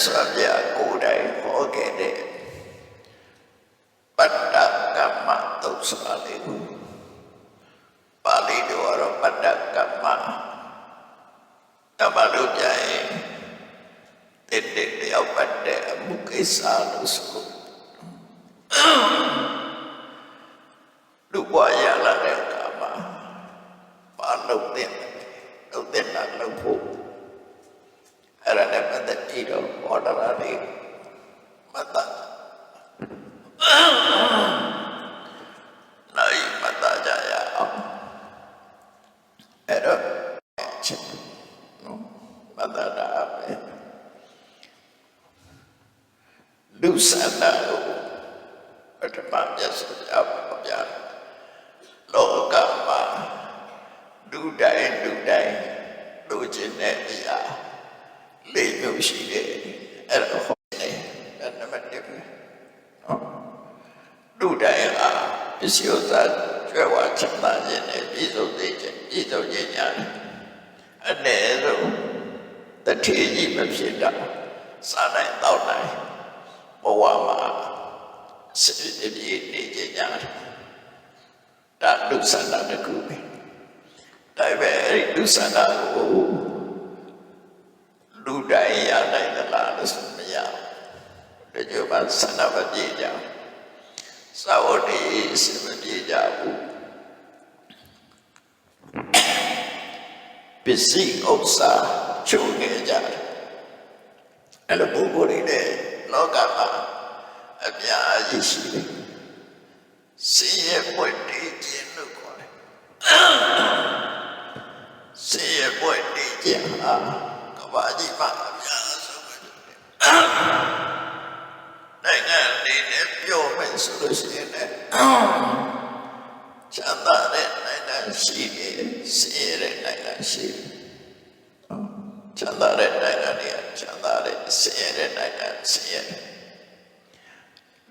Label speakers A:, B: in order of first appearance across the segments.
A: စွာဘုရားကိုယ်တိုင်ဟောခဲ့တဲ့ပတ္တကမ္မသုတ်စာလေးကိုပါဠိတော်ကတော့ပတ္တကမ္မတမလို့ကြရင်တဲ့တယောက်ပတ်တဲ့အမှုကိစ္စလို့ဆိုလူဘဝရလာတဲ့အခါမှာပါလို့တဲ့နာလို့ဖို့အဲ့ဒါနဲ့ပတ်သက်ပြီးတော့ဟောတာလေးမတတ်နိုင်မတတ်ကြရအောင်အဲ့တော့ချက်နော်မတတ်တာပဲလူဆန္ဒကိုပထမမြတ်စွာဘုရားပြောပြလောကမှာလူတိုင်းလူချင်းတဲ့အရာလေးမျိုးရှိတယ်အဲ့ဒါဟောတယ်အဲ့နံပါတ်1ပဲနော်လူတိုင်းဟာပစ္စည်းဥစ္စာကျွဲဝါချမ်းသာခြင်းနဲ့ပြည့်စုံခြင်းညာအနည်းဆုံးတထေကြီးမဖြစ်တာစားနိုင်တောက်နိုင်ဘဝမှာစိတ်ပြည့်နေခြင်းညာဒါလူဆန္ဒတစ်ခုပဲဒါပဲအဲ့ဒီလူဆန္ဒကိုလူတိုင်းရနိုင်သလားလို့ဆိုမရဘူးဒီလိုမှဆန္ဒမပြည့်ကြဘူးသာဝတိစမပြည့်ကြဘူးပစ္စည်းဥစ္စာချုပ်နေကြတယ်အဲ့လိုပုဂ္ဂိုလ်တွေလည်းလောကမှာအများကြီးရှိတယ်ဆင်းရဲပွင့်တည်ခြင်းလို့ခေါ်တယ်ဆင်းရဲပွင့်တည်ခြင်းဟာကမ္ဘာကြီးမှာအများဆုံးပဲနိုင်ငံလေးနဲ့ပြောမယ်ဆိုလို့ရှိရင်လည်းချမ်းသာတဲ့နိုင်ငံရှိတယ်ဆင်းရဲတဲ့နိုင်ငံရှိတယ်ချမ်းသာတဲ့နိုင်ငံတွေကချမ်းသာတဲ့ဆင်းရဲတဲ့နိုင်ငံဆင်းရဲ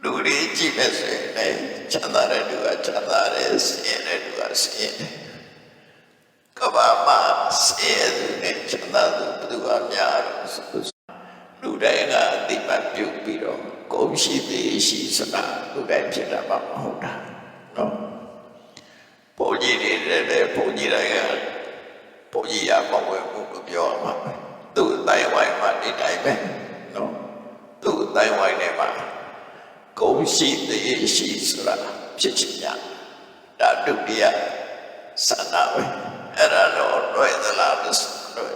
A: လူတွေကြည့်မယ်ဆိုရင်လည်းချမ်းသာတဲ့လူကချမ်းသာတယ်ဆင်းရဲတဲ့လူကဆင်းရဲတယ်ကမ္ဘာမှာဆင်းရဲသူနဲ့ချမ်းသာသူဘယ်သူကများလို့ဆိုလူတိုင်းကအတိမတ်ပြုပြီးတော့ကိုယ်ရှိသေးရှိစတာလူတိုင်းဖြစ်တာမှမဟုတ်တာနော်ဘုန်းကြီးတွေလည်းဘုန်းကြီးတိုင်းကဘုန်းကြီးရမဝယ်ဘူးလို့ပြောမှာပဲသူ့အတိုင်းဝိုင်းမှာဒီတိုင်းပဲနော်သူ့အတိုင်းဝိုင်းထဲမှာကိုယ်ရှိသေးရှိဆိုတာဖြစ်ချင်ကြဒါဒုတိယဆန္ဒပဲအဲ့ဒါတော့တွေ့သလားလို့ဆိုတော့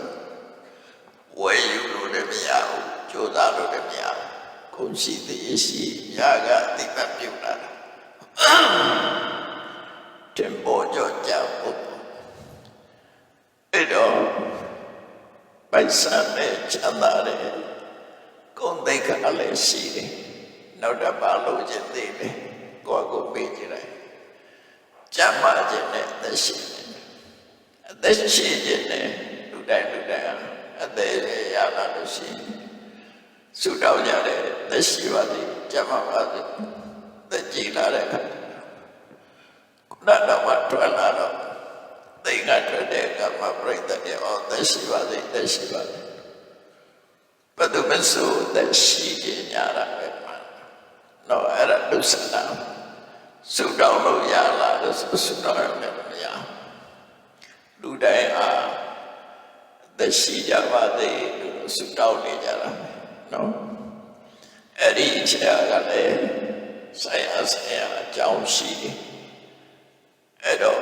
A: ဝယ်ယူလို့လည်းမရဘူးကြိုးစားလို့လည်းမရဘူးကိုယ်ရှိသေးရှိညာကအတိမတ်ပြုတ်လာတာတင်ပေါ်ကြောင့်ကြောက်ဖို့အဲ့တော့ပိုက်ဆံနဲ့ချမ်းသာတဲ့ကိုယ်သိက္ခာလည်းရှိတယ်နောက်တစ်ပါးလို့ခြင်းသေးတယ်ကိုယ့်ကိုပေးကြတယ်ကြမ်းပါခြင်းနဲ့အသက်ရှိတယ်အသက်ရှိခြင်းနဲ့လူတိုင်းအသက်ရလာလို့ရှိရင်ဆုတောင်းကြတယ်သက်ရှိပါစေကြမ်းပါပါစေသက်ကြည်လာတဲ့အခါခုနတော့ထွက်လာတော့သိငါထွက်တဲ့ကမ္မပရိသတ်ရဲ့သက်ရှိပါစေသက်ရှိပါစေဘယ်သူမဆိုသက်ရှိခြင်းညာတာပဲနော်အဲ့ဒါလူဆန္ဒဆုတောင်းလို့ရလာလို့ဆုတောင်းရမယ်မရလူတိုင်းဟာသက်ရှိကြပါစေလို့ဆုတောင်းနေကြတာနော်အဲ့ဒီအချက်ကလည်းဆိုင်ရာအကြောင်းရှိတယ်အဲ့တော့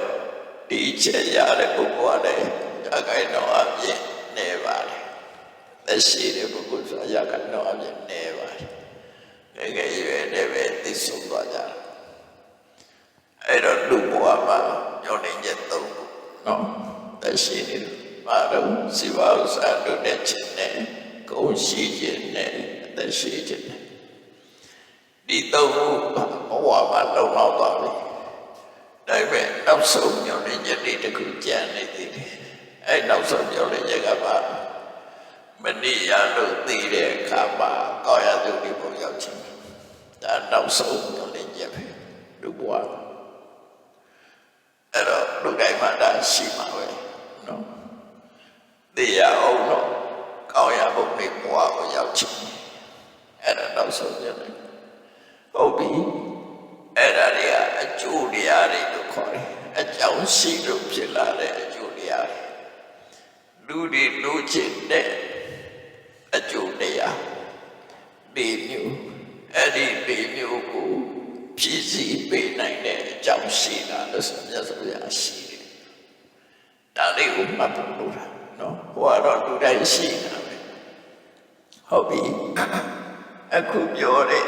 A: ဒီအချက်ရတဲ့ပုဂ္ဂိုလ်ကလည်းရခိုင်တော်အပြည့်နေပါလေသက်ရှိတဲ့ပုဂ္ဂိုလ်ဆိုရခိုင်တော်အပြည့်နေပါလေငယ်ရွယ်နဲ့ပဲသိဆုံးသွားကြတယ်အဲ့တော့လူဘဝမှာညှော်နေချက်သုံးခုနော်သက်ရှိနေပါတော့စီဝါဥစ္စာတို့နဲ့ခြင်းနဲ့ကိုယ်ရှိခြင်းနဲ့သက်ရှိခြင်းနဲ့ဒီသုံးခုဘဝမှာလုံလောက်သွားပြီဒါပေမဲ့နောက်ဆုံးညှော်နေချက်တွေတခုကြံနေသေးတယ်အဲ့နောက်ဆုံးညှော်နေချက်ကပါမနိယလို့သိတဲ့အခါမှာကောင်းရသူတွေပုံရောက်ခြင်းဒါနောက်ဆုံးညှော်နေချက်ပဲလူဘဝအဲ့တော့လူတိုင်းမှာဒါရှိမှာပဲနော်သိရအောင်တော့ကောင်းရဖို့ဘဝကိုရောက်ခြင်း နောက်ဆုံးကြတယ်ဟုတ်ပြီအဲ့ဒါတွေကအကျိုးတရားတွေလို့ခေါ်တယ်အကြောင်းရှိလို့ဖြစ်လာတဲ့အကျိုးတရားလူတွေလိုချင်တဲ့အကျိုးတရားဒီမျိုးအဲ့ဒီမျိုးကိုဖြည့်ဆည်းပေးနိုင်တဲ့အကြောင်းရှိတာလို့ဆိုမြတ်စွာဘုရားရှိတယ်ဒါလေးကိုမှတ်ဖို့လိုတာနော်ဟိုကတော့လူတိုင်းရှိတာပဲဟုတ်ပြီအခုပြောတဲ့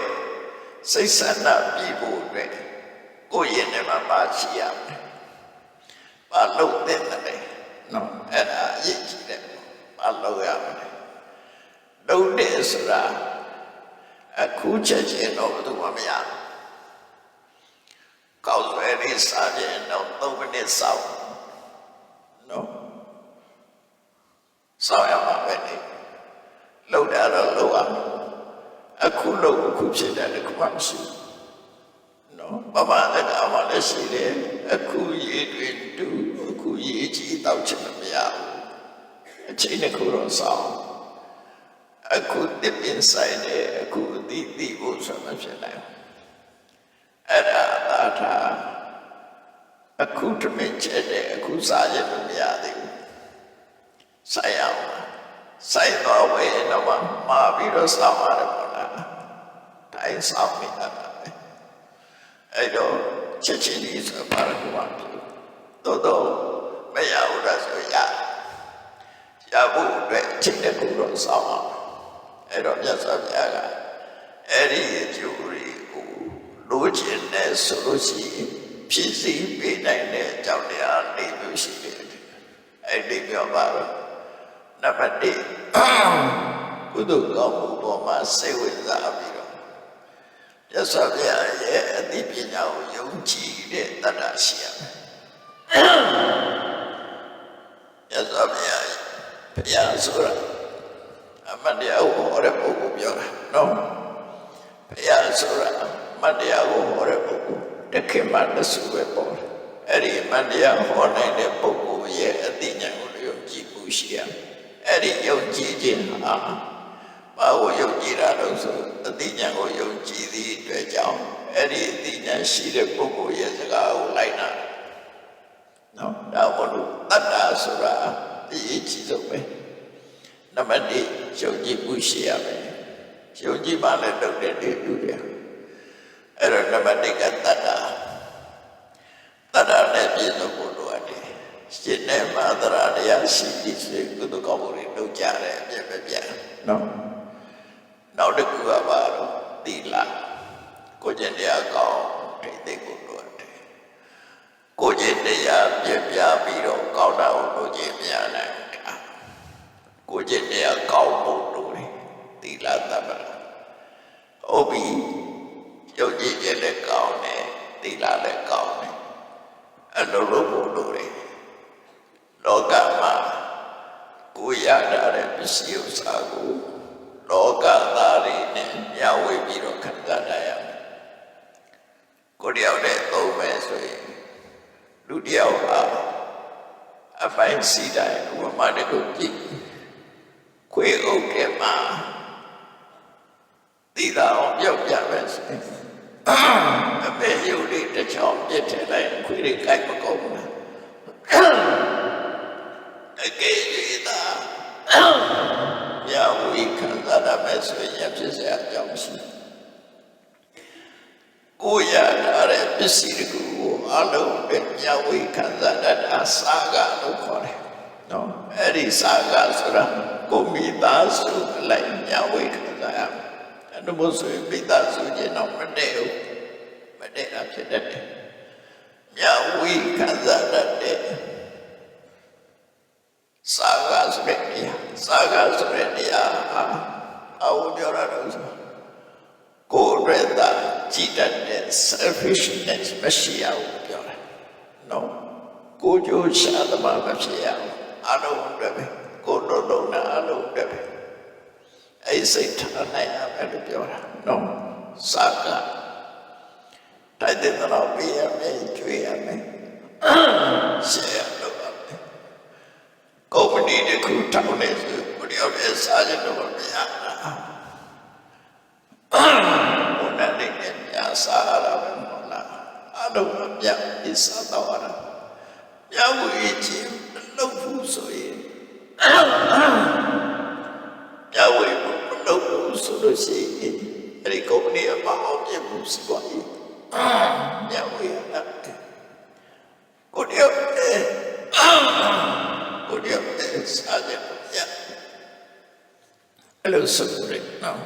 A: စိတ်ဆန္ဒပြည့်ဖို့အတွက်ကိုယ့်ရင်ထဲမှာပါရှိရမယ်ဘာလို့တဲ့လဲနော်အဲ့ဒါအရေးကြီးတယ်ဘာလို့ရမလဲလုံးတဲ့ဆိုတာအခုချက်ချင်းတော့ဘယ်သူမှမရကောက်ွယ်လေးစားရင်တော့3မိနစ်စောင့်နော်စောင့်ရမှာပဲလေလုံးတာတော့လုံးအောင်အခုလုံးအခုဖြစ်တယ်ခုမှမရှိဘူးနော်ဘာမှလည်းအမှလည်းရှိတယ်အခုရေတွေတူအခုရေကြီးတောက်ချင်မရဘူးအချိန်တစ်ခုတော့စောင့်အခုတစ်ပင်ဆိုင်တယ်အခုဒီဖို့ဆိုမှဖြစ်နိုင်အဲ့ဒါသာထားအခုတမင်ချက်တယ်အခုစားရမရသေးဘူးဆိုင်အောင်ဆိုင်တော့ဝေးတော့မှာပြီးတော့စောင့်ရတယ်ပေါ့လားတိုင်းစောင့်နေတာပဲအဲ့တော့ချက်ချင်းကြီးဆိုပါတော့ဘာဖြစ်တော့မရဘူးလားဆိုရဖို့အတွက်ချိန်တဲ့ကူတော့စောင့်အောင်အဲ့တော့မြတ်စွာဘုရားကအဲ့ဒီအကျိုးတွေကိုလိုချင်တဲ့ဆိုလို့ရှိရင်ဖြည့်ဆည်းပေးနိုင်တဲ့အကြောင်းတရား၄မျိုးရှိတယ်အဲ့ဒီပြောပါတော့နံပါတ်1ကုသိုလ်ကောင်းမှုပေါ်မှာစိတ်ဝင်စားပြီးတော့မြတ်စွာဘုရားရဲ့အသိပညာကိုယုံကြည်တဲ့တတ်တာရှိရမယ်မြတ်စွာဘုရားဆိုတာအမှတ်တရားကိုဟောတဲ့ပုဂ္ဂိုလ်ပြောတာနော်ဘုရားဆိုတာမတရားကိုဟောတဲ့ပုဂ္ဂိုလ်တခင်မှတဆူပဲပေါ်တယ်အဲ့ဒီမတရားဟောနိုင်တဲ့ပုဂ္ဂိုလ်ရဲ့အသိဉာဏ်ကိုယုံကြည်မှုရှိရမယ်အဲ့ဒီယုံကြည်ခြင်းဟာဘာကိုယုံကြည်တာလို့ဆိုအသိဉာဏ်ကိုယုံကြည်သည့်အတွက်ကြောင့်အဲ့ဒီအသိဉာဏ်ရှိတဲ့ပုဂ္ဂိုလ်ရဲ့စကားကိုလိုက်နာနော်ဒါဘလို့တတ္တဆိုတာအရေးကြီးဆုံးပဲနံပါတ်1ယုံကြည်မှုရှိရမယ်ယုံကြည်မှလည်းလုပ်တဲ့လူတွေအဲ့တော့နံပါတ်1ကတတ္တနဲ့ပြည့်စုံဖို့လိုအပ်တယ်ရှင်နဲ့မာသရာတရားရှိပြီးစေကုသကောင်းမှုတွေလုပ်ကြတယ်အပြည့်ပဲပြန်နော်နောက်တစ်ခုကပါတော့သီလကိုကျင့်တရားကောင်းထိသိကိုလိုအပ်တယ်ကိုကျင့်တရားပြပြပြီးတော့ကောင်းတာကိုလုပ်ခြင်းမရနိုင်ကိုကျင့်တရားကောင်းဖို့လိုတယ်သီလသဗ္ဗရာဟုတ်ပြီယုံကြည်ခြင်းလည်းကောင်းတယ်သီလလည်းကောင်းတယ်အလိုလိုဖို့လိုတယ်လောကမှာကိုရတဲ့ပစ္စည်းဥစ္စာကိုလောကသားတွေနဲ့မျှဝေပြီးတော့ခံစားရမယ်ကိုတယောက်နဲ့သုံးမယ်ဆိုရင်လူတယောက်ဟာအပိုင်းစီတိုင်းဥပမာတခုကြည့်ခွေအုပ်ထဲမှာသိတာအောင်ပြောပြမယ်ဆိုရင်အမေယူလေးတစ်ချောင်းပြစ်ထည့်လိုက်ခွေလေးကိုက်မကုန်ဘူးအကေရီတာညာဝိခံစားရမယ်ဆိုရင်ဖြစ်စရာအကြောင်းမရှိကိုရတဲ့ပစ္စည်းတွေကိုအလုံးနဲ့ညာဝိခံစားရတာစာကလို့ခေါ်တယ်နော်အဲ့ဒီစာကဆိုတာကိုမိသားစုလိုက်ညာဝိခံစားရမယ်အဲ့ဒါမို့ဆိုရင်မိသားစုချင်းတော့မတည့်ဘူးမတည့်တာဖြစ်တတ်တယ်ညာဝိခံစားရတဲ့စာကဆိုတဲ့နေရာအဝပြောရတော့ကိုယ်ရတာကြည်တတ်တဲ့ selfishness မရှိရဘူးပြောတာနော်ကိုကြိုးရှာသမားမဖြစ်ရဘူးအလုံးအတွက်ပဲကိုယ်တို့လုံးနဲ့အလုံးအတွက်ပဲအဲ့စိတ်ထားနိုင်ရမယ်လို့ပြောတာနော်စာကတိုက်တဲ့တော့ပြရမယ်ကျွေးရမယ်ရှေ့ရလို့ပါပဲကုမ္ပဏီတစ်ခုထောင်နေဆိုဘယ်ရောက်လဲစားကြတော့မရတာ စားရတာပဲမဟုတ်လားအလုံးအပြတ်ဒီစားတော့ရတာမြတ်ဝီချင်းမလုပ်ဘူးဆိုရင်မြတ်ဝီမလုပ်ဘူးဆိုလို့ရှိရင်အဲ့ဒီကုမ္ပဏီအမအောင်ပြမှုစီပွားရေးမြတ်ဝီကိုတယောက်စားကြရအဲ့လိုဆိုရနော်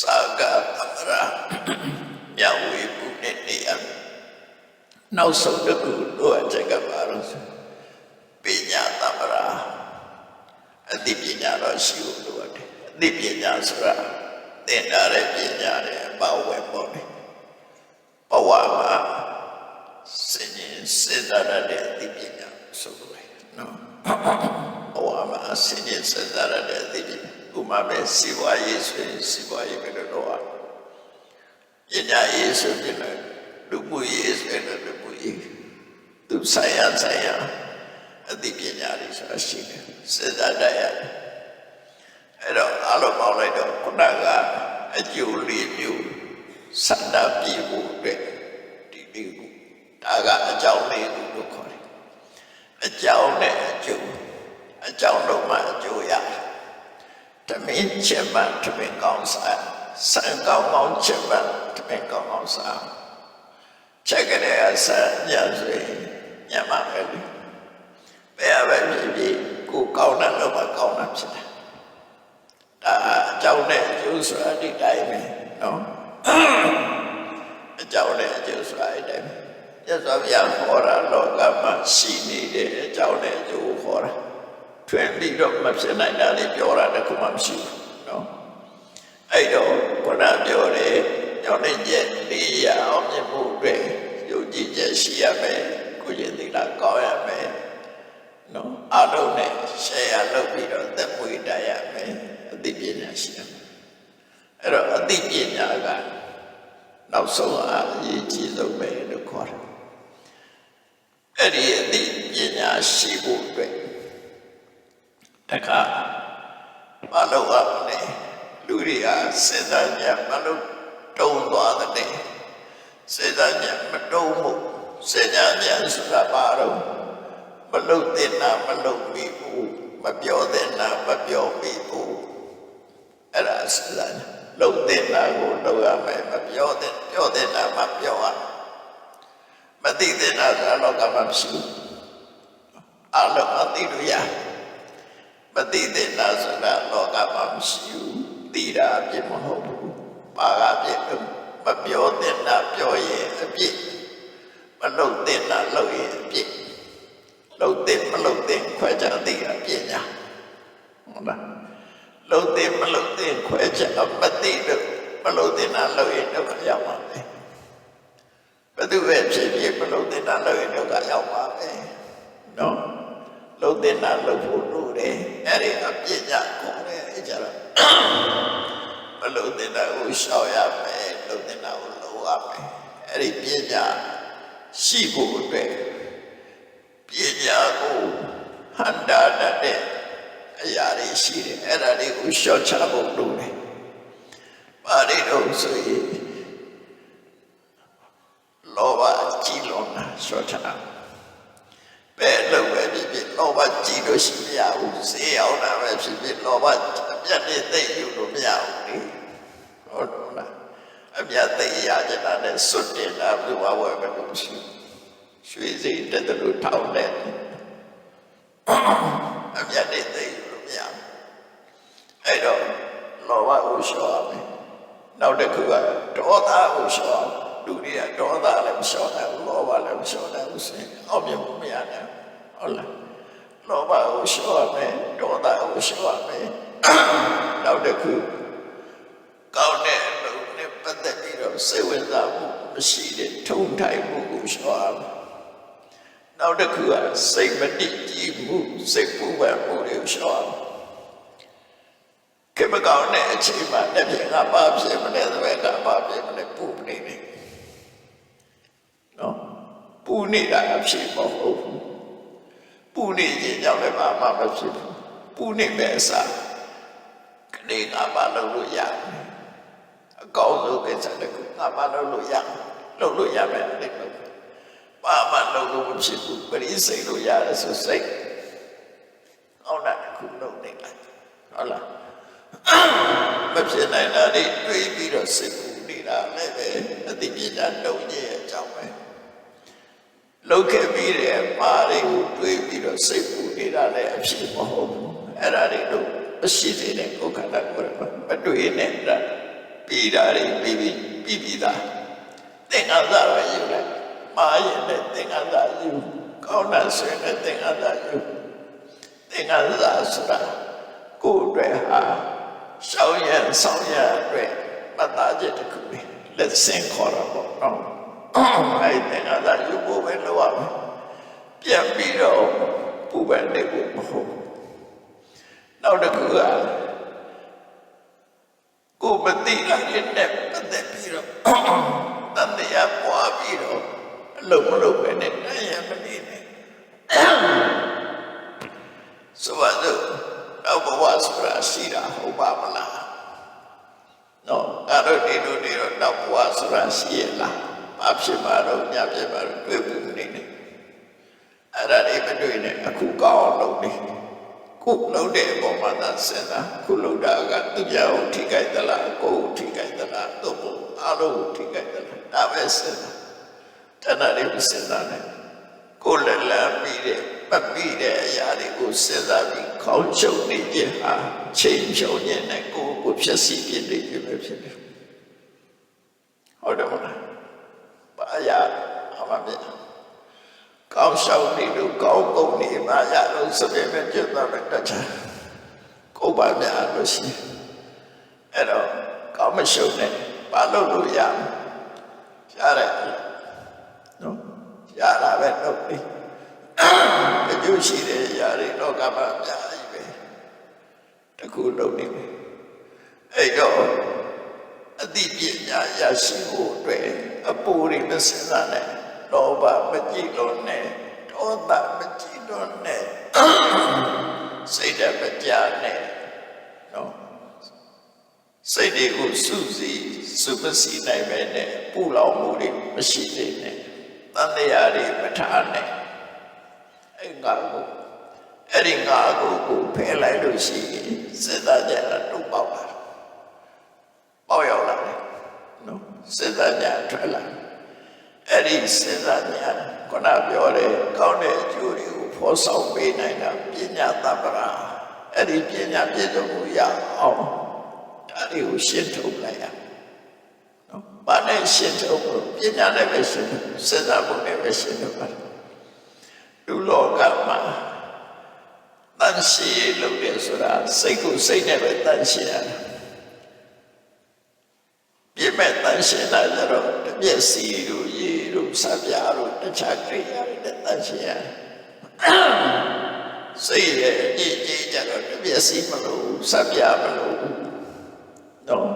A: စာကသမရာမြဝေပုနဲ့နေရနောက်ဆုံးတစ်ခုလိုအပ်ချက်ကပါတော့ပညာသမရာအသိပညာတော့ရှိဖို့လိုအပ်တယ်အသိပညာဆိုတာသင်ထားတဲ့ပညာတွေအပေါင်းဝင်ပေါ်တယ်ဘဝမှာစဉ်းရင်စဉ်းစားတဲ့အသိပညာဆိုလိုတယ်နော်ဘဝမှာစဉ်းရင်စဉ်းစားတဲ့အသိပညာဥမာပဲစီဝါရေးဆိုရင်စီဝါရေးပဲတော့ပညာရေးဆိုရင်လူမှုရေးဆိုရင်လူမှုရေးသူဆိုင်ရာအသိပညာတွေဆိုတာရှိတယ်စဉ်းစားတတ်ရတယ်အဲ့တော့အလုံးပေါင်းလိုက်တော့ခုနကအကျိုးလေးမျိုးစန္ဒပြေဖို့အတွက်ဒီလေးခုဒါကအကြောင်းလေးခုလို့ခေါ်တယ်အကြောင်းနဲ့အကျိုးအကြောင်းတော့မှအကျိုးရတယ်တမင်းချက်မှတမင်းကောင်းစားဆံကောင်းချက်မှတမင်းကောင်းစားချက်ကြတဲ့အစညဆိုရင်ညမှာပဲလေဘယ်အပဲဖြစ်ကိုကောင်းတဲ့တော့မှကောင်းတာဖြစ်တယ်ဒါအကြောင်းနဲ့အကျိုးဆိုတာဒီတိုင်းပဲနော်အကြောင်းနဲ့အကျိုးဆိုတာဒီတိုင်းမြတ်စွာဘုရားဟောတာလောကမှာရှိနေတဲ့အကြောင်းနဲ့အကျိုးဟောတာထွင်ပြီးတော့မဖြစ်နိုင်တာလေးပြောတာတခုမှမရှိဘူးနော်အဲ့တော့ဘုရားပြောတယ်ညောင်းနေချက်လေးရအောင်မြင်ဖို့အတွက်ယုံကြည်ချက်ရှိရမယ်ကိုယ်ကျင့်သီလကောင်းရမယ်နော်အလုံးနဲ့ရှယ်ယာလုပ်ပြီးတော့သက်မွေးတတ်ရမယ်အသိပညာရှိရမယ်အဲ့တော့အသိပညာကနောက်ဆုံးအရေးကြီးဆုံးပဲလို့ခေါ်တယ်အဲ့ဒီအသိပညာရှိဖို့အတွက်တခါမလုပ်ရမလဲလူတွေကစေတညမလုပ်တုံးသွားတဲ့စေတညမတုံးမှုစေတညဆိုတာဘာတော့မလုပ်တဲ့နာမလုပ်မိဘူးမပြောတဲ့နာမပြောမိဘူးအဲ့ဒါစေတညလုပ်တဲ့နာကိုလုပ်ရမယ်မပြောတဲ့နာမပြောရမသိတဲ့နာဆိုတော့ကမှမရှိဘူးအလုံးအသိလို့ရမသိတဲ့နာဆိုတာလောကမှာမရှိဘူးသိတာအပြစ်မဟုတ်ဘူးပါကအပြစ်မပြောတဲ့နာပြောရင်အပြစ်မလုပ်တဲ့နာလုပ်ရင်အပြစ်လုပ်တဲ့မလုပ်တဲ့ခွဲခြားသိတာပညာဟုတ်လားလုပ်တဲ့မလုပ်တဲ့ခွဲခြားမသိလို့မလုပ်တဲ့နာလုပ်ရင်တော့ရောက်ပါပဲဘယ်သူပဲဖြစ်ဖြစ်မလုပ်တဲ့နာလုပ်ရင်တော့ရောက်ပါပဲနော်လုပ်တဲ့နာလုပ်ဖို့လိုတယ်အဲ့ဒီအပြစ်ကြခေါ်တယ်အဲ့ကြတော့မလုပ်တဲ့နာကိုရှောင်ရမယ်လုပ်တဲ့နာကိုလုပ်ရမယ်အဲ့ဒီပြညာရှိဖို့အတွက်ပညာကိုဟန်တာတဲ့အရာတွေရှိတယ်အဲ့ဒါတွေကိုရှော့ချဖို့လုပ်တယ်ဘာတွေတော့ဆိုရင်လောဘကြီးလွန်တာရှော့ချဘယ်လိုပဲဖြစ်ဖြစ်လောဘကြီးလို့ရှိမရဘူးဈေးအောင်တာပဲဖြစ်ဖြစ်လောဘအပြတ်နဲ့သိယူလို့မရဘူးလေဟုတ်လားအပြတ်သိရကြတာနဲ့စွတ်တင်တာဘယ်ဝဝယ်မလို့ရှိရွှေစိတ်တက်လို့ထောင်းတယ်အပြတ်နဲ့သိယူလို့မရဘူးအဲ့တော့လောဘကိုရှော့ရမယ်နောက်တစ်ခုကဒေါသကိုရှော့လူတွေကဒေါသလည်းမလျှော့နိုင်ဘူးလောဘလည်းမလျှော့နိုင်ဘူးဆိုရင်အောင်မြင်မှုမရနိုင်ဘူးဟုတ်လားလောဘကိုလျှော့ရမယ်ဒေါသကိုလျှော့ရမယ်နောက်တစ်ခုကောင်းတဲ့လူနဲ့ပတ်သက်ပြီးတော့စိတ်ဝင်စားမှုမရှိတဲ့ထုံထိုက်မှုကိုလျှော့ရမယ်နောက်တစ်ခုကစိတ်မတည်ကြည်မှုစိတ်ပူပန်မှုတွေကိုလျှော့ရမယ်ကမကောင်းတဲ့အချိန်မှာတစ်ပြင်းကပါဖြစ်မလဲတစ်ဘက်ကပါဖြစ်မလဲပူနေတယ်နော်ပူ နေတာအဖြစ်မဟုတ်ဘူးပူနေခြင်းကြောင့်လည်းဘာမှမဖြစ်ဘူးပူနေမဲ့အစားကနေငါမလုပ်လို့ရတယ်အကောင်းဆုံးကိစ္စတခုငါမလုပ်လို့ရမယ်အဲ့လိုဘာမှလုပ်လို့မဖြစ်ဘူးပရိစိတ်လို့ရတယ်ဆိုစိတ်အောက်တာတစ်ခုလုပ်နေလိုက်ဟုတ်လားမဖြစ်နိုင်တာတွေတွေးပြီးတော့စိတ်ကူနေတာလည်းပဲအတိပညာတုံးရဲ့အကြောင်းပဲလုပ်ခဲ့ပြီးတဲ့မာတွေကိုတွေးပြီးတော့စိတ်ကူနေတာလည်းအဖြစ်မဟုတ်ဘူးအဲ့ဒါတွေတော့အရှိသေးတဲ့ကိုယ်ခန္ဓာကိုယ်ကမတွေးနေတာပြီးတာတွေပြီးသားသင်္ခါရပဲယူလိုက်မာရင်လည်းသင်္ခါရယူကောင်းတာဆိုရင်လည်းသင်္ခါရယူသင်္ခါရဆိုတာကိုယ်အတွက်ဟာရှောင်းရဆောင်ရအတွက်ပတ်သားချက်တစ်ခုပဲလက်ဆင့်ခေါ်တာပေါ့နော်အဲ့သင်္ခါရယူဖို့ပဲလုပ်ရမယ်ပြန်ပြီးတော့ပူပန်နေဖို့မဟုတ်နောက်တစ်ခုကကိုမသိတာနဲ့ပတ်သက်ပြီးတော့တန်တရားပွားပြီးတော့အလုံးမလုံးပဲနဲ့တရားမနေနဲ့ဆိုပါစို့နောက်ဘဝဆိုတာရှိတာဟုတ်ပါမလားနော်အဲ့တော့ဒီလိုတွေတော့နောက်ဘဝဆိုတာရှိရလားဘာဖြစ်မှာတော့ညဖြစ်မှာတော့တွေ့ဘူးနေတယ်အဲ့ဒါတွေမတွေ့နဲ့အခုကောင်းအောင်လုပ်နေခုလုံးတဲ့အပေါ်မှာသာစဉ်းစားခုလုံးတာကသူပြောင်းထိခိုက်သလားကိုယ်ထိခိုက်သလားတို့ဘအလုံးထိခိုက်သလားဒါပဲစဉ်းစားတဏှာတွေစဉ်းစားနေကိုယ်လည်းလမ်းပြီးတဲ့ပတ်ပြီးတဲ့အရာတွေကိုစဉ်းစားပြီးခေါင်းချုပ်နေခြင်းဟာချိန်ဖြုံခြင်းနဲ့ကိုယ်ဖြည့်ဆည်းပြနေခြင်းပဲဖြစ်တယ်ဟုတ်တယ်မလားဘာရအမှန်ပဲကောင်းရှောက်နေလို့ကောင်းကုန်နေပါရလို့ဆိုပေမဲ့ကျွတ်တော့တတ်ချာကိုယ်ပါများလို့ရှိအဲ့တော့ကောင်းမရှုံနဲ့ဘာလို့လို့ရရတယ်နော်ရတာပဲတော့ပြီအကျိုးရှိတဲ့ຢာတွေလောကမှာအများကြီးပဲတခုလုံးနေပြီအဲ့တော့အတိပညာရရှိဖို့အတွက်အပူတွေမစင်စားနဲ့လောဘမကြည့်လို့နဲ့ဒေါသမကြည့်လို့နဲ့စိတ်ဓာတ်မကြနဲ့နော်စိတ်တွေကိုစုစည်းစုပစီနိုင်ပဲနဲ့ပူလောင်မှုတွေမရှိသေးနဲ့တန်တရားတွေမထားနဲ့အဲ့ငါကိုအဲ့ဒီငါကိုဖယ်လိုက်လို့ရှိရင်စေတကြတာတုတ်ပေါက်လာပေါက်ရောက်လာတယ်နော်စေတကြထွက်လာအဲ့ဒီစေတကြခုနပြောတယ်ကောင်းတဲ့အကျိုးတွေကိုဖော်ဆောင်ပေးနိုင်တာပညာတပ္ပရာအဲ့ဒီပညာပြည့်စုံမှုရအောင်ဒါတွေကိုရှင်းထုတ်လိုက်ရနော်ဘာနဲ့ရှင်းထုတ်လို့ပညာနဲ့ပဲရှင်းစေတမှုနဲ့ပဲရှင်းထုတ်ပါလူလောကမှာတန်ရှင်းလို့ရဆိုတာစိတ်ကိုစိတ်နဲ့ပဲတန်ရှင်းရတယ်ပြည့်မဲ့တန်ရှင်းတာကြတော့တပြည့်စီတို့ရေတို့စပြားတို့တခြားကြိယာတွေတန်ရှင်းရတယ်စိတ်ရဲ့အကြည့်ကြတော့တပြည့်စီမလို့စပြားမလို့တော့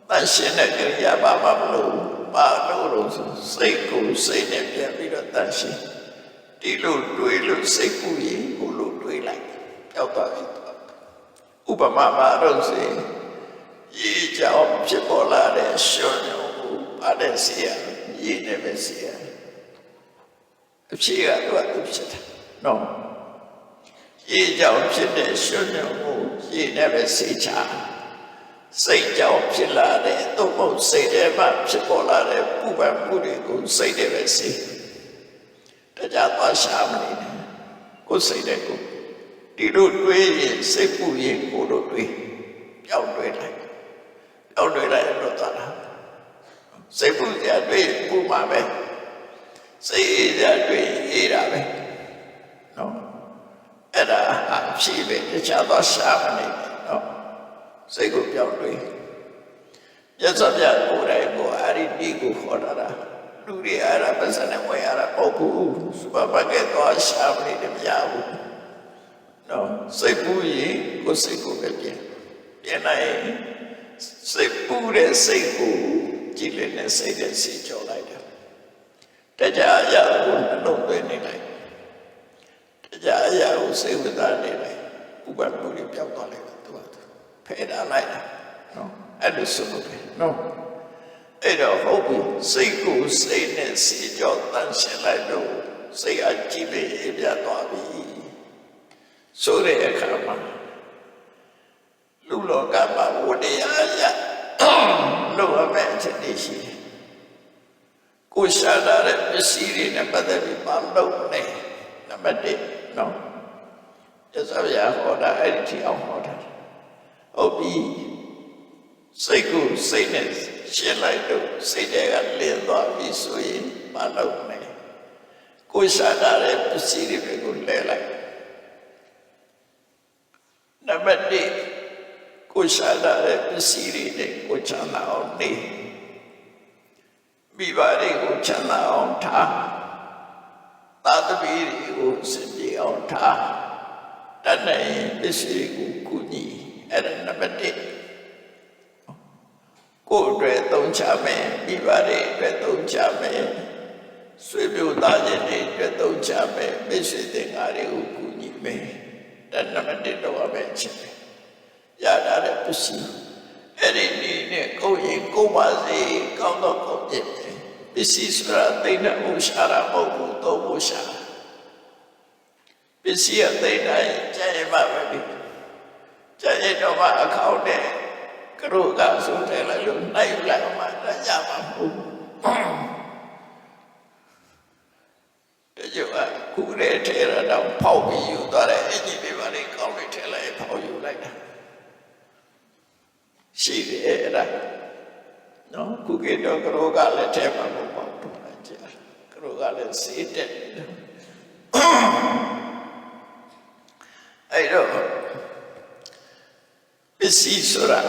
A: တန်ရှင်းတဲ့ကြိယာဘာမှမလို့ဘာလို့စိတ်ကိုစိတ်နဲ့ပြန်ပြီးတော့တန်ရှင်းဒီလိုတွေးလို့စိတ်ကူရင်ကိုလိုတွေးလိုက်ရောက်သွားပြီဥပမာမှာတော့စေရေကြောင်ဖြစ်ပေါ်လာတဲ့ရှုံညုံကိုပါတဲ့စီရရေနဲ့ပဲစီရအဖြစ်ကတော့သူဖြစ်တာနော်ရေကြောင်ဖြစ်တဲ့ရှုံညုံကိုရေနဲ့ပဲစီချစိတ်ကြောင်ဖြစ်လာတဲ့သို့မဟုတ်စိတ်ထဲမှာဖြစ်ပေါ်လာတဲ့ပူပန်မှုတွေကိုစိတ်နဲ့ပဲစီတရားသွားရှာမနေနဲ့ကိုယ်စိတ်တဲ့ကိုဒီလိုတွေးရင်စိတ်ပူရင်ကိုလိုတွေးပြောင်းတွေးလိုက်တော့သွားတာစိတ်ပူကြတွေးပူမှာပဲစိတ်အေးကြတွေးအေးတာပဲနော်အဲ့ဒါအဖြစ်ပဲတရားသွားရှာမနေနဲ့နော်စိတ်ကိုပြောင်းတွေးရသဗျာကိုယ်တိုင်ကိုအရိတိကိုခေါ်တာလူတွေအားရပတ်စံနဲ့ဝယ်ရတာပေါ့ဘူးစူပါမားကတ်သွားရှာမနေတယ်မရဘူးနော်စိတ်ပူရင်ကိုယ်စိတ်ကိုပဲပြင်နိုင်စိတ်ပူတဲ့စိတ်ကိုကြည်လင်တဲ့စိတ်နဲ့စီကြောလိုက်တယ်တ တရားအရာကိုနှလုံးသွင်းနေလိုက်တရားအရာကိုစိတ်ဝင်စားနေလိုက်ဥပ္ပမှုတွေပြောက်သွားလိုက်သူကဖယ်ထားလိုက်တာနော်အဲ့လိုဆိုလို့နော်အဲ့တော့ဟုတ်ပြီစိတ်ကိုစိတ်နဲ့စီကြောတန်ရှင်းလိုက်လို့စိတ်အကြည့်လေးပြတ်သွားပြီဆိုတဲ့အခါမှာလူလောကမှာဝတ္တရားရလို့အမဲ့ချက်တွေရှိတယ်ကိုရှာလာတဲ့ပစ္စည်းတွေနဲ့ပတ်သက်ပြီးမလုပ်နဲ့နံပါတ်1နော်ရသော်ရဟောတာအဲ့ဒီအောင်ဟောတာဟုတ်ပြီစိတ်ကိုစိတ်နဲ့ရှင်းလိုက်တော့စိတ်တွေကလင်းသွားပြီဆိုရင်မလုပ်နဲ့ကိုရှာလာတဲ့ပစ္စည်းတွေကိုလဲလိုက်နံပါတ်2ကိုရှာလာတဲ့ပစ္စည်းတွေနဲ့ကိုချမ်းသာအောင်နေမိဘတွေကိုချမ်းသာအောင်ထားသာသမီတွေကိုစင်ပြေအောင်ထားတတ်နိုင်ပစ္စည်းကိုကုညီအဲ့ဒါနံပါတ်1ကိုယ်အတွက်သုံးချမယ်မိဘတွေအတွက်သုံးချမယ်ဆွေမျိုးသားချင်းတွေအတွက်သုံးချမယ်မိတ်ဆွေသင်္ကာတွေကိုကုညီမယ်ဒါနံပါတ်1တော့အပဲချက်ပဲရတာတဲ့ပစ္စည်းအဲ့ဒီနေနဲ့ကိုယ်ရင်ကိုယ်ပါစေကောင်းတော့ကောင်းပြည့်ပစ္စည်းဆိုတာသိတဲ့ဥရှာရမဟုတ်ဘူးတော့ဥရှာပစ္စည်းအသိတိုင်းကျန်ရမှာပဲဒီကျန်ရတော့မှအခေါက်နဲ့ကရုကဆိုတယ်လို့နိုင်လိုက်မှရမှာမဟုတ်ဘူးတကြွခုရဲထဲရတော့ဖောက်ပြီးယူသွားတယ်အကြီးတွေပါလေကောင်းလေးထဲလိုက်ဖောက်ယူလိုက်တာရှိတယ်အဲ့ဒါနော်ခုကတော့ကရုကလည်းထဲမှာမဟုတ်ဘူးကရုကလည်းစေးတက်အဲ့တော့ပစ္စည်းဆိုတာ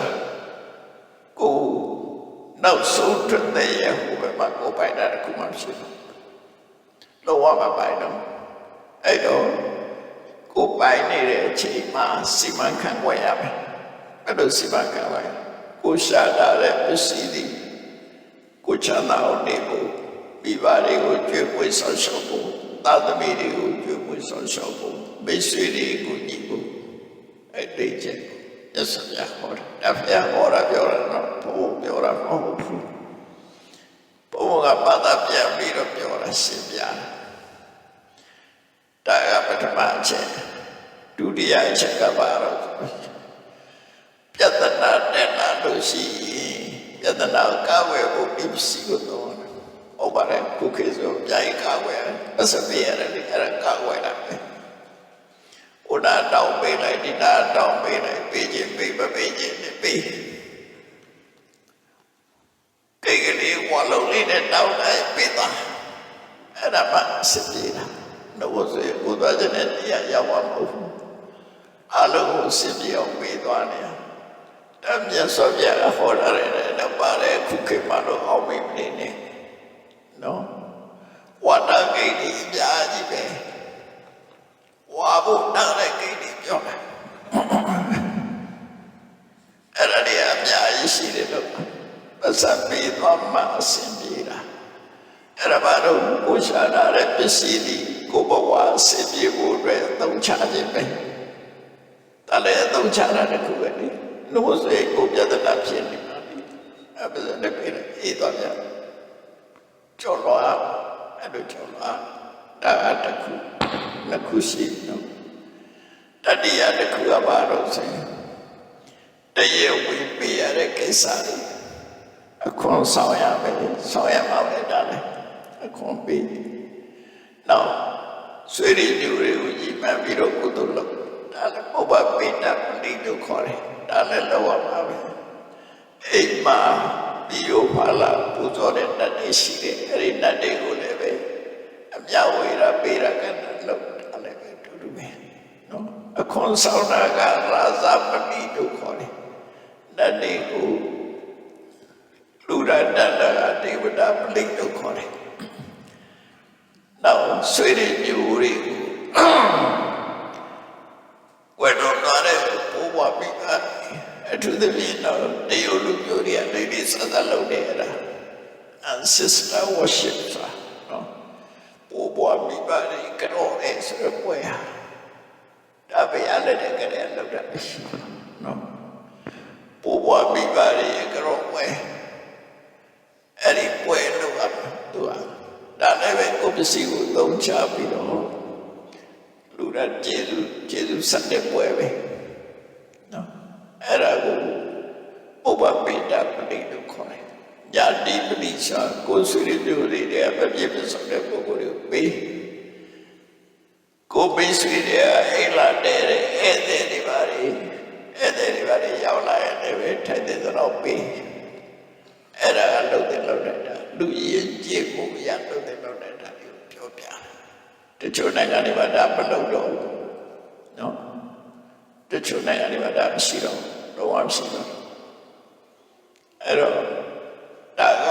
A: ကိုနောက်ဆုံးထွက်တဲ့ရဟိုဘက်မှာကိုပိုင်တာတခုမှရှိဘူးလောကမှာပိုင်တော့အဲ့တော့ကိုပိုင်နေတဲ့အချိန်မှာစီမံခန့်ခွဲရမယ်အဲ့လိုစီမံခန့်ခွဲကိုရှာလာတဲ့ပစ္စည်းတွေကိုချမ်းသာအောင်နေဖို့မိဘတွေကိုကြွေးပွေဆောင်ရှောက်ဖို့သာသမီတွေကိုကြွေးပွေဆောင်ရှောက်ဖို့မိတ်ဆွေတွေကိုညီဖို့အဲ့ဒီချက်ရသဗျာဟောတာဒါဖျားဟောတာပြောတာတော့ဘုရားပြောတာမဟုတ်ဘူးဘုရားကဘာသာပြန်ပြီးတော့ပြောတာရှင်းပြတာဒါကပထမအချက်ဒုတိယအချက်ကပါတော့ပြဿနာတက်လာလို့ရှိရင်ပြဿနာကာဝယ်ဖို့ပစ္စည်းကိုတော့ဟုတ်ပါတယ်ခုခေတ်ဆိုကြိုက်ကာဝယ်အစပြရတယ်အဲ့ဒါကာဝယ်တာပဲဟိုတာတောင်းပေးလိုက်ဒီတာတောင်းပေးလိုက်ပေးခြင်းပေးမပေးခြင်းပေးကိကလေးဝါလုံးလေးနဲ့တောင်းလိုက်ပေးသွားအဲ့ဒါမှအစပြတာတော့ဆိုရင်ကိုသွားခြင်းနဲ့တရားရောက်မှာမဟုတ်ဘူးအလုံးကိုစပြအောင်ပေးသွားတယ်တမြတ်စွာဘုရားဟောတာလည်းတော့ပါတယ်ခုခေတ်မှာတော့အောင်မိမနေနဲ့နော်ဝါဒဂိတ်ကြီးအများကြီးပဲဝါဖို့တောင်းတဲ့ဂိတ်ကြီးပြောတယ်အဲ့ဒါတွေအများကြီးရှိတယ်လို့ပတ်စပ်ပြီးသွားမှအဆင်ပြေတာအဲ့ဒါဘာလို့ကိုရှာလာတဲ့ပစ္စည်းတွေကိုဘဝအဆင်ပြေဖို့အတွက်သုံးချခြင်းပဲဒါလည်းအသုံးချတာတခုပဲလေလို့ဆိုရင်ကိုပြဿနာဖြစ်နေပါပြီအဲ့ဒါလည်းပြေးအေးသွားပြန်ကျော်လွားအဲ့လိုကျော်လွားဒါတခုနှစ်ခုရှိနော်တတိယတစ်ခုကဘာလို့ဆိုရင်တရေဝင်ပြရတဲ့ကိစ္စတွေအခွန်ဆောင်ရမယ်ဆောင်ရမှာပဲဒါလည်းအခွန်ပေးနောက်ဆွေးရည်တွေကိုကြီးမှန်ပြီးတော့ကုသိုလ်လုပ်ဒါလည်းဘုရားပိဋကပဋိလို့ခေါ်တယ်ဒါလည်းလောက်ရမှာပဲအိမ်မှာဒီယောဖလာပူဇော်တဲ့တတ်တွေရှိတယ်အဲ့ဒီတတ်တွေကိုလည်းပဲအမြဝေရပေးရကလောက်ဒါလည်းပဲတူတူပဲနော်အခွန်ဆောင်တာကရာဇပတိလို့ခေါ်တယ်တတ်တွေကိုလူရတတ်တာဒေဝတာပဋိလို့ခေါ်တယ်နောက်ဆွေရည်မျိုးတွေကိုဝယ်တော်လာတဲ့ဘုရားပိဋကအထူးသဖြင့်တော့တရုတ်လူမျိုးတွေကဒိဋ္ဌိစသလုပ်နေရတာ ancestor worship ဆိုတာနော် ပိုးပွားမိပါလေကြော့တယ်ဆိုတော့ပွဲဟာဒါပဲရတဲ့ကလေးလောက်တာမရှိဘူးနော်ပိုးပွားမိပါလေကြော့ပွဲအဲ့ဒီပွဲလို့ကသူကဒါလည်းပဲကိုပစ္စည်းကိုသုံးချပြီးတော့လူရကျေစုဆက်တဲ့ပွဲပဲနော်အဲ့ဒါကိုဥပပိတပတိလို့ခေါ်တယ်ညာတိပတိစာကိုယ်ဆွေမျိုးတွေတဲ့ပြည့်ပြည့်စုံတဲ့ပုဂ္ဂိုလ်ကိုပေးကိုပေးဆွေတဲ့အိလာတဲ့ဧည့်သည်တွေပါလေဧည့်သည်တွေပါလေရောက်လာရင်လည်းထိုက်တဲ့တော့ပေးအဲ့ဒါလုပ်တဲ့လုပ်တဲ့လူရင်ကြည့်မှုရလုပ်တဲ့လုပ်တဲ့ပြောပြတချို့နိုင်ငံတွေမှာဒါမလုပ်တော့ဘူးနော်တချို့နိုင်ငံတွေမှာဒါမရှိတော့တော့မရှိတော့အဲ့တော့ဒါက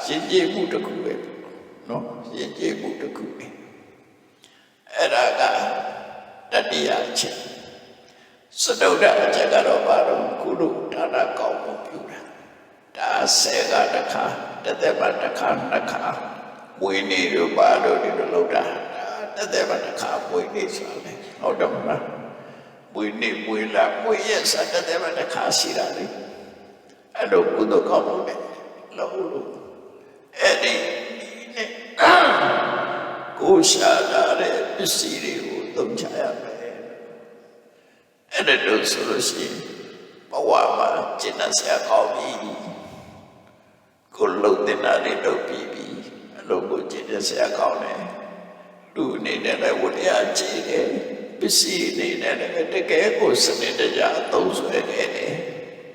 A: ရင်ကျေးမှုတစ်ခုပဲနော်ရင်ကျေးမှုတစ်ခုပဲအဲ့ဒါကတတိယအချက်စတုဒ္ဒအချက်ကတော့ဘာလို့ကုလို့ဒါနကောင်းမှုပြုတာဒါဆေကတခါတသက်ပါတခါနှစ်ခါဝိနည်းတို့ဘာလို့ဒီလိုလုပ်တာတသက်ပါတခါဝိနည်းဆိုတယ်ဟုတ်တယ်မလားဝိနည်းဝိလာဝိရဲ့စတသက်ပါတခါရှိတာလေအဲ့လိုကုသိုလ်ကောင်းမှုနဲ့လို့အဲ့ဒီနဲ့ကိုရှာလာတဲ့ပစ္စည်းတွေကိုသုံးချရမယ်အဲ့ဒါလို့ဆိုလို့ရှိရင်ဘဝမှာကျင့်တတ်စရာကောင်းပြီကိုလုံတဲ့နာတွေလုပ်ပြီးပြီအလုပ်ကိုကျင့်တတ်စရာကောင်းတယ်လူအနေနဲ့လည်းဝတ္တရားကြည့်တယ်ပစ္စည်းအနေနဲ့လည်းတကယ်ကိုစနစ်တကျအသုံးဆွဲခဲ့တယ်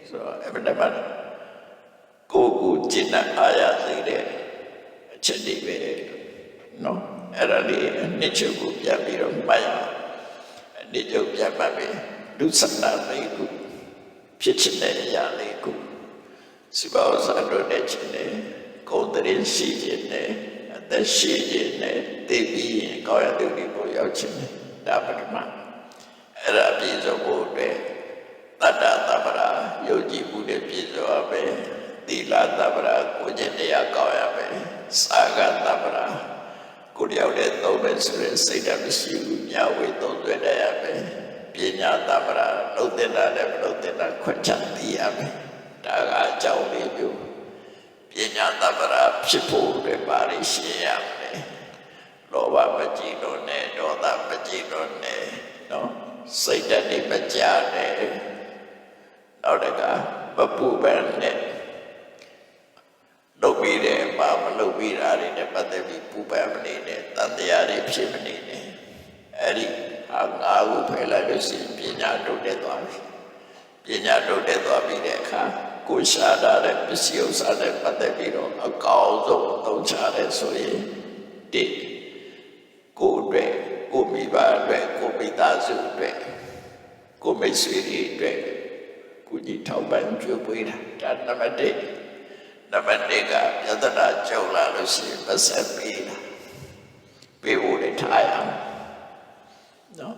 A: ဆိုတော့အဲ့ဒါမှကိုကျင့်တတ်အားရသေးတဲ့အချက်တွေပဲနော်အဲ့ဒါလေးအနှစ်ချုပ်ကိုပြပြီးတော့မှတ်ရအောင်အနှစ်ချုပ်ပြမှတ်ပြီးလူစနာလေးကိုဖြစ်ချင်တဲ့အရာလေးကိုစီပါဝဇာတို့နဲ့ချင်းနဲ့ကိုယ်တရင်ရှိခြင်းနဲ့အသက်ရှိခြင်းနဲ့သိပြီးရင်ကောင်းရတဲ့ဒီကိုရောက်ခြင်းနဲ့ဒါပထမအဲ့ဒါပြည့်စုံဖို့အတွက်တတ္တသဗ္ဗရာယုံကြည်မှုနဲ့ပြည့်စုံရမယ်သီလသဗ္ဗရာကိုကျင့်တရားကောင်းရမယ်စာဂသဗ္ဗရာကိုယ်ရောက်တဲ့သုံးပဲဆိုတဲ့စိတ်ဓာတ်မရှိဘူးမြဝေသုံးသွင်းရမယ်ပညာသဗ္ဗရာလုံးတဲ့တာနဲ့မလုံးတဲ့တာခွင့်ချက်သိရမယ်ဒါကအကြောင်းလေးမျိုးပညာသဗ္ဗရာဖြစ်ဖို့အတွက်ပါရရှိရမယ်လောဘမကြည်လို့နဲ့ဒေါသမကြည်လို့နဲ့နော်စိတ်ဓာတ်တွေမကြနဲ့နောက်တကမပူပန်နဲ့လုပ်ပြီးတယ်ဘာမလုပ်ပြီးတာတွေနဲ့ပတ်သက်ပြီးပူပန်မနေနဲ့တန်တရားတွေဖြစ်မနေနဲ့အဲ့ဒီဟာငါးခုဖယ်လိုက်လို့ရှိရင်ပညာတိုးတက်သွားပြီပညာတိုးတက်သွားပြီးတဲ့အခါကိုရှာတာတဲ့ပစ္စည်းဥစ္စာနဲ့ပတ်သက်ပြီးတော့အကောင်းဆုံးသုံးချတယ်ဆိုရင်ဒီကိုယ်အတွက်ကိုမိဘအတွက်ကိုမိသားစုအတွက်ကိုမိတ်ဆွေတွေအတွက်ကိုကြီးထောက်ပံ့ကြွေးပေးတာဒါနံပါတ်1နံပါတ်2ကပြဿနာကြုံလာလို့ရှိရင်ပတ်ဆက်ပေးတာပေးဖို့လည်းထားရအောင်နော်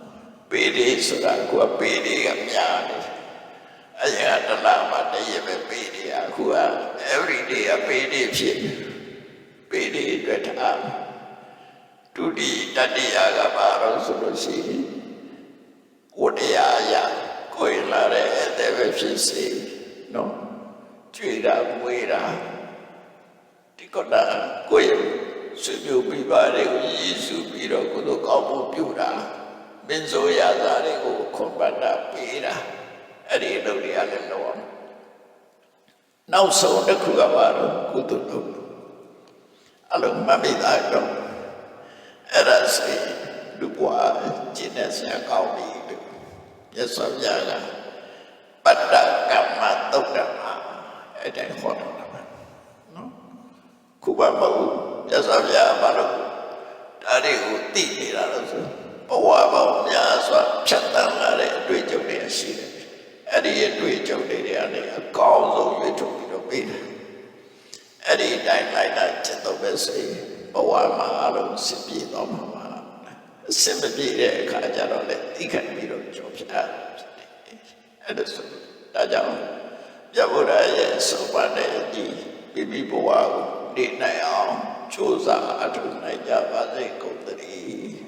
A: ပေးတယ်ဆိုတာကိုကပေးတယ်ကများတယ်အရင်ကတလားမှတည်းရပဲပေးတယ်အခုက every day ကပေးတယ်ဖြစ်ပေးတယ်အတွက်ထားဒုတိယတတိယကဘာလို့ဆိုလို့ရှိရင်ကိုတရားရကိုယ်လာတဲ့အတဲ့ပဲဖြစ်စေနော်ကြွေတာမွေးတာဒီကတာကိုယ်ဆွေမျိုးပြပါတဲ့ကိုယေရှုပြီးတော့ကိုယ်တို့ကောင်းဖို့ပြုတာမင်းဆိုရတာတွေကိုခွန်ပတ်တာပေးတာအဲ့ဒီလုပ်တွေအလည်းလုပ်အောင်နောက်ဆုံးတစ်ခုကပါတော့ကုသိုလ်လုပ်အလုံးမမိသားတော့အဲ့ဒါဆိုလူဘွားကျင့်တဲ့ဆရာကောင်းပြီလို့မြတ်စွာဘုရားကပတ္တကမ္မသုတ်တမှာအဲ့ဒါဟောတော့နော်ခုပါမဟုတ်မြတ်စွာဘုရားဘာလို့ဒါတွေကိုသိနေတာလို့ဆိုဘဝပေါင်းများစွာဖြတ်တန်းလာတဲ့အတွေ့အကြုံတွေရှိတယ်အဲ့ဒီအတွေ့အကြုံတွေကနေအကောင်းဆုံးရွေးထုတ်ပြီးတော့ပေးတယ်အဲ့ဒီတိုင်းလိုက်တာจิตတော့ပဲဆိုရင်ဘဝမှာအလုံးစပြည့်တော့မှာပါအစမပြည့်တဲ့အခါကျတော့လေသိခံပြီးတော့ကြော်ဖြတ်အဲ့ဒါဆိုဒါကြောင့်မြတ်ဗုဒ္ဓရဲ့ဆုံးမတဲ့ဒီဘဝကိုနေနိုင်အောင် ကြိုးစားအထုနိုင်ကြပါစေကုန်သတည်း